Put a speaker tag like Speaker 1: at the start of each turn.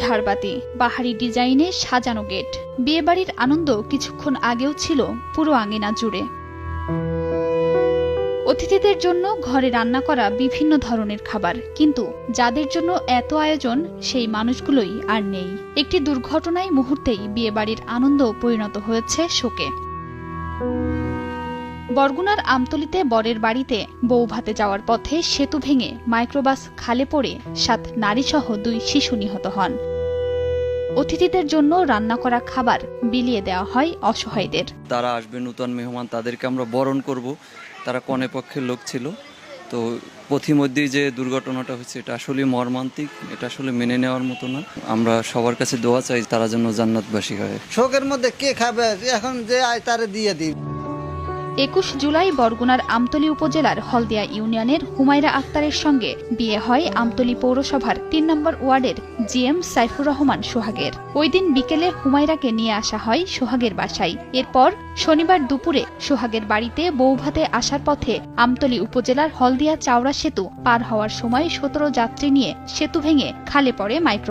Speaker 1: ঝাড়বাতি, বাহারি ডিজাইনে সাজানো গেট। বিয়েবাড়ির আনন্দ কিছুক্ষণ আগেও ছিল পুরো আঙিনা জুড়ে। অতিথিদের জন্য ঘরে রান্না করা বিভিন্ন ধরনের খাবার, কিন্তু যাদের জন্য এত আয়োজন সেই মানুষগুলোই আর নেই। একটি দুর্ঘটনায় মুহূর্তেই বিয়েবাড়ির আনন্দ পরিণত হয়েছে শোকে। বরগুনার আমতলীতে বরের বাড়িতে বউ ভাতে যাওয়ার পথে সেতু ভেঙে মাইক্রোবাস খালে পড়ে 7 নারীসহ 2 শিশু নিহত হন। অতিথিদের জন্য রান্না করা খাবার বিলিয়ে দেওয়া হয় অসহায়দের।
Speaker 2: তারা আসবে, নতুন মেহমান, তাদেরকে আমরা বরণ করব। তারা কনে পক্ষের লোক ছিল। তো পথিমধ্যেই যে দুর্ঘটনাটা হয়েছে এটা আসলে মর্মান্তিক, এটা আসলে মেনে নেওয়ার মতো না। আমরা সবার কাছে দোয়া চাই তারা যেন জান্নাতবাসী হয়।
Speaker 3: শোকের মধ্যে কে খাবে, এখন যে আয় তারে দিয়ে দিই।
Speaker 1: 21 জুলাই বরগুনার আমতলী উপজেলার হলদিয়া ইউনিয়নের হুমায়রা আক্তারের সঙ্গে বিয়ে হয় আমতলী পৌরসভার 3 নম্বর ওয়ার্ডের জিএম সাইফুর রহমান সোহাগের। ওই দিন বিকেলে হুমায়রাকে নিয়ে আসা হয় সোহাগের বাসায়। এরপর শনিবার দুপুরে সোহাগের বাড়িতে বৌভাতে আসার পথে আমতলী উপজেলার হলদিয়া চাওড়া সেতু পার হওয়ার সময় 17 যাত্রী নিয়ে সেতু ভেঙে খালে পড়ে মাইক্রো